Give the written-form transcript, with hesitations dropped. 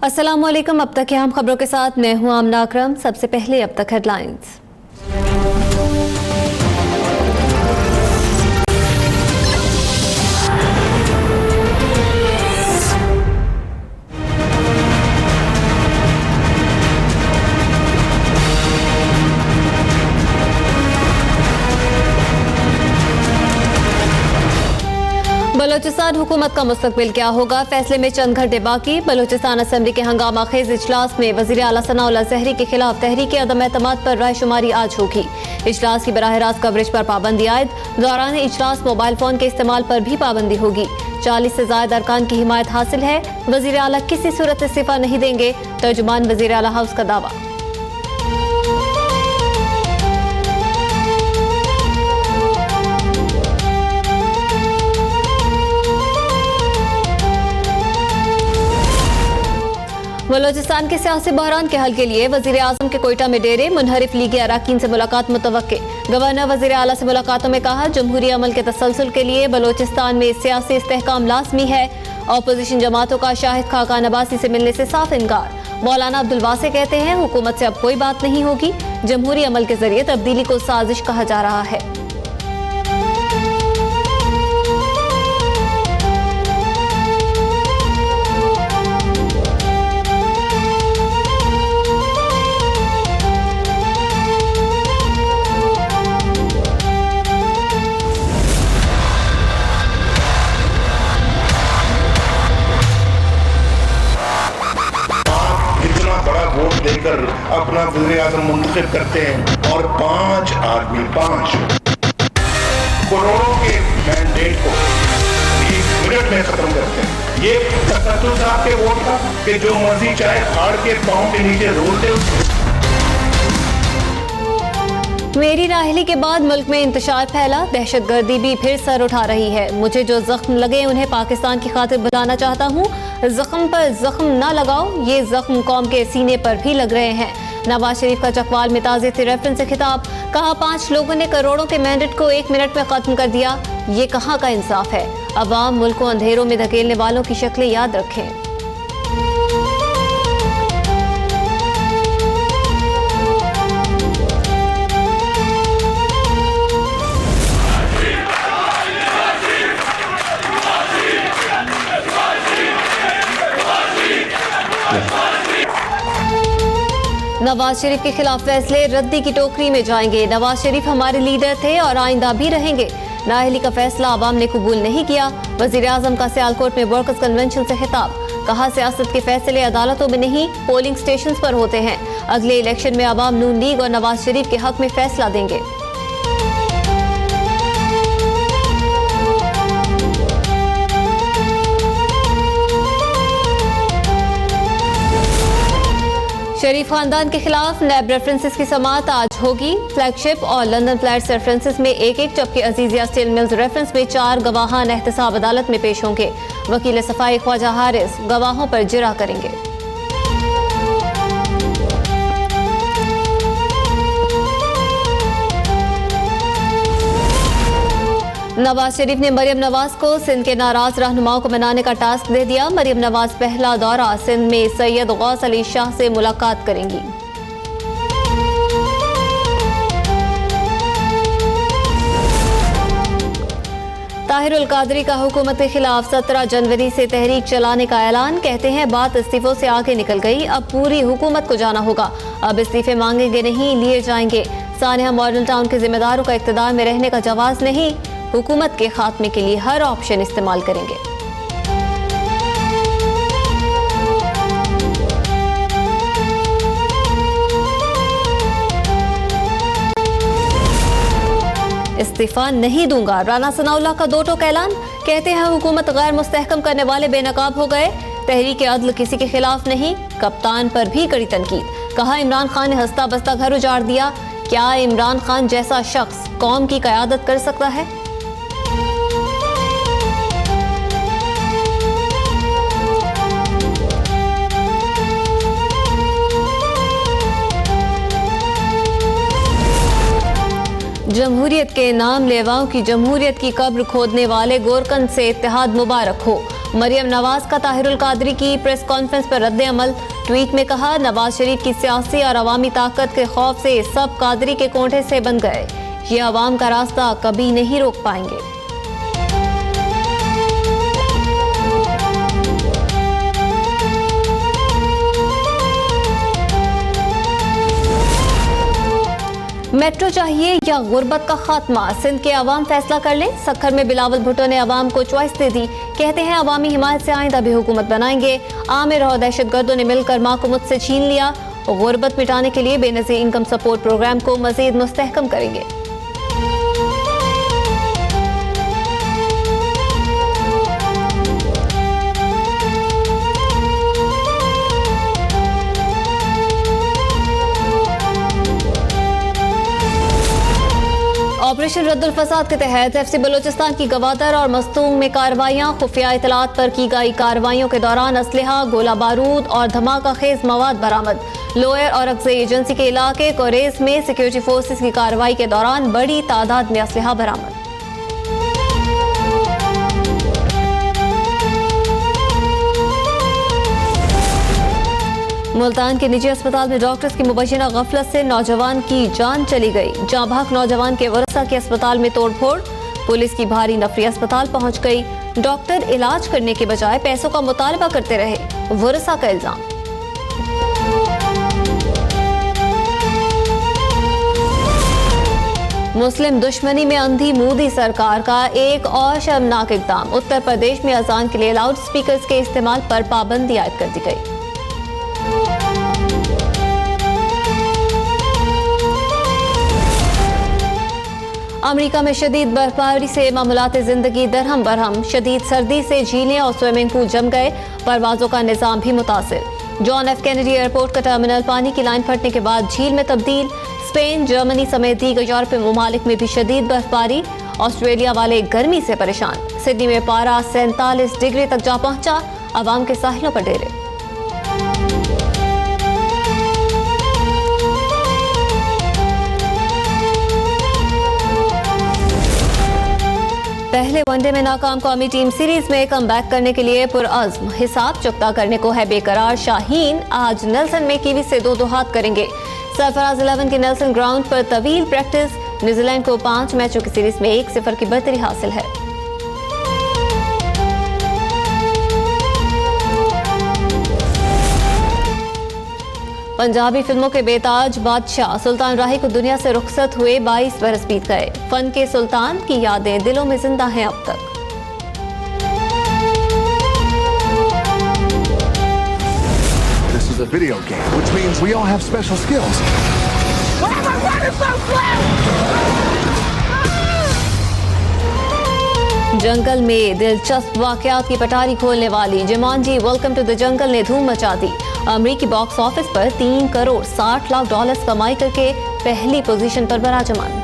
अस्सलामुअलैकुम। अब तक के अहम खबरों के साथ मैं हूं आमना अकरम। सबसे पहले अब तक हेडलाइंस। बलोचिस्तान हुकूमत का मुस्तकबिल क्या होगा, फैसले में चंद घंटे बाकी। बलोचिस्तान असेंबली के हंगामा खेज इजलास में वज़ीर आला सनाउल्लाह ज़हरी के खिलाफ तहरीक अदम एतमाद पर रायशुमारी आज होगी। इजलास की बराह रास्त कवरेज पर पाबंदी आयद। दौरान इजलास मोबाइल फोन के इस्तेमाल पर भी पाबंदी होगी। 40 से ज्यादा अरकान की हिमायत हासिल है। वज़ीर आला किसी सूरत इस्तीफा नहीं देंगे, तर्जुमान वज़ीर आला हाउस का दावा। बलोचिस्तान के सियासी बहरान के हल के लिए वजीर आजम के कोयटा में डेरे। मुनहरिफ लीगी अराकीन से मुलाकात मुतवक्के। गवर्नर वजीर आला से मुलाकातों में कहा, जमहूरी अमल के तसलसल के लिए बलोचिस्तान में सियासी इस्तेहकाम लाजमी है। अपोजिशन जमातों का शाहिद खाकान अब्बासी से मिलने से साफ इनकार। मौलाना अब्दुल वासे कहते हैं, हुकूमत से अब कोई बात नहीं होगी। जमहूरी अमल के जरिए तब्दीली को साजिश कहा जा रहा है। देकर अपना वज़ीर आज़म मुंतखब करते हैं और 5 आदमी 5 करोड़ों के मैंडेट को 1 मिनट में खत्म करते हैं। ये तकद्दुस साहब के वोट था कि जो मर्जी चाहे फाड़ के पांव के नीचे रोल दे। मेरी नाअहली के बाद मुल्क में इंतशार फैला। दहशतगर्दी भी फिर सर उठा रही है। मुझे जो जख्म लगे उन्हें पाकिस्तान की खातिर बुलाना चाहता हूँ। जख्म पर जख्म ना लगाओ, ये जख्म कौम के सीने पर भी लग रहे हैं। नवाज शरीफ का चकवाल में ताज़े रेफरेंस से खिताब। कहा, 5 लोगों ने करोड़ों के मैंडेट को 1 मिनट में खत्म कर दिया। ये कहाँ का इंसाफ है। अवाम मुल्क को अंधेरों में धकेलने वालों की शक्लें याद रखें। नवाज शरीफ के खिलाफ फैसले रद्दी की टोकरी में जाएंगे। नवाज शरीफ हमारे लीडर थे और आइंदा भी रहेंगे। नाअहली का फैसला आवाम ने कबूल नहीं किया। वजीर आजम का सियालकोट में वर्कर्स कन्वेंशन से खिताब। कहा, सियासत के फैसले अदालतों में नहीं, पोलिंग स्टेशन पर होते हैं। अगले इलेक्शन में आवाम नून लीग और नवाज शरीफ के हक में फैसला देंगे। शरीफ खानदान के खिलाफ नैब रेफरेंसेस की समाअत आज होगी। फ्लैगशिप और लंदन फ्लैट्स रेफरेंसेस में 1-1, जबकि अजीजिया स्टील मिल्स रेफरेंस में 4 गवाहान एहतसाब अदालत में पेश होंगे। वकील सफाई ख्वाजा हारिस गवाहों पर जिरा करेंगे। नवाज शरीफ ने मरियम नवाज को सिंध के नाराज रहनुमाओं को मनाने का टास्क दे दिया। मरियम नवाज पहला दौरा सिंध में सैयद गौस अली शाह से मुलाकात करेंगी। ताहिरुल कादरी का हुकूमत के खिलाफ 17 जनवरी से तहरीक चलाने का ऐलान। कहते हैं, बात इस्तीफों से आगे निकल गई, अब पूरी हुकूमत को जाना होगा। अब इस्तीफे मांगेंगे नहीं, लिए जाएंगे। सानिया मॉडल टाउन के जिम्मेदारों का इख्तिदार में रहने का जवाज नहीं। हुकूमत के खात्मे के लिए हर ऑप्शन इस्तेमाल करेंगे। इस्तीफा नहीं दूंगा, राना सनाउल्लाह का 2 टोक ऐलान। कहते हैं, हुकूमत गैर मुस्तहकम करने वाले बेनकाब हो गए। तहरीक अदल किसी के खिलाफ नहीं। कप्तान पर भी कड़ी तनकीद। कहा, इमरान खान ने हंसता बसता घर उजाड़ दिया। क्या इमरान खान जैसा शख्स कौम की क़यादत कर सकता है। जमहूरियत के नाम लेवाओं की जमहूरियत की कब्र खोदने वाले गोरकन से इत्तेहाद मुबारक हो। मरियम नवाज का ताहिरुल कादरी की प्रेस कॉन्फ्रेंस पर रद्द अमल। ट्वीट में कहा, नवाज शरीफ की सियासी और अवामी ताकत के खौफ से सब कादरी के कोंठे से बन गए। ये अवाम का रास्ता कभी नहीं रोक पाएंगे। मेट्रो चाहिए या गुर्बत का खात्मा, सिंध के अवाम फैसला कर ले। सक्खर में बिलावल भुट्टो ने अवाम को चॉइस दे दी। कहते हैं अवामी हिमायत से आइंदा भी हुकूमत बनाएंगे। आमिर और दहशतगर्दों ने मिलकर माँ को मुझसे छीन लिया। गुर्बत मिटाने के लिए बेनज़ीर इनकम सपोर्ट प्रोग्राम को मजीद मुस्तहकम करेंगे। ऑपरेशन रद्दुल फसाद के तहत FC बलोचिस्तान की गवादर और मस्तूंग में कार्रवाइयां। खुफिया इतलात पर की गई कार्रवाइयों के दौरान असलहा, गोला बारूद और धमाका खेज मवाद बरामद। लोअर और अक्सई एजेंसी के इलाके कोरेज में सिक्योरिटी फोर्सेस की कार्रवाई के दौरान बड़ी तादाद में असलहा बरामद। मुल्तान के निजी अस्पताल में डॉक्टर्स की मुबैना गफलत से नौजवान की जान चली गई। जाँ भाग नौजवान के वरसा के अस्पताल में तोड़फोड़। पुलिस की भारी नफरी अस्पताल पहुंच गई। डॉक्टर इलाज करने के बजाय पैसों का मुतालबा करते रहे, वरसा का इल्जाम। मुस्लिम दुश्मनी में अंधी मोदी सरकार का एक और शर्मनाक इकदाम। उत्तर प्रदेश में अजान के लिए लाउड स्पीकर्स के इस्तेमाल पर पाबंदी आयद कर दी गई। अमेरिका में शदीद बर्फबारी से मामूलात जिंदगी दरहम बरहम। शदीद सर्दी से झीलें और स्विमिंग पूल जम गए। परवाजों का निजाम भी मुतासिर। जॉन एफ कैनेडी एयरपोर्ट का टर्मिनल पानी की लाइन फटने के बाद झील में तब्दील। स्पेन, जर्मनी समेत दीगर यूरोपीय ममालिक में भी शदीद बर्फबारी। ऑस्ट्रेलिया वाले गर्मी से परेशान। सिडनी में पारा 47 डिग्री तक जा पहुंचा। अवाम के साहिलों पर डेरे। पहले वनडे में नाकाम कौमी टीम सीरीज में कमबैक करने के लिए पुरअज़्म। हिसाब चुकता करने को है बेकरार शाहीन। आज नेल्सन में कीवी से 2-2 हाथ करेंगे। सरफराज 11 के नेल्सन ग्राउंड पर तवील प्रैक्टिस। न्यूजीलैंड को 5 मैचों की सीरीज में 1-0 की बढ़तरी हासिल है। पंजाबी फिल्मों के बेताज बादशाह सुल्तान राही को दुनिया से रुखसत हुए 22 बरस बीत गए। फन के सुल्तान की यादें दिलों में जिंदा हैं अब तक। This is a video game, which means we all have special skills. Why am I running so slow? जंगल में दिलचस्प वाकयात की पटारी खोलने वाली Jumanji welcome to the jungle ने धूम मचा दी। अमेरिकी बॉक्स ऑफिस पर $3 करोड़ 60 लाख कमाई करके पहली पोजीशन पर बराजमान।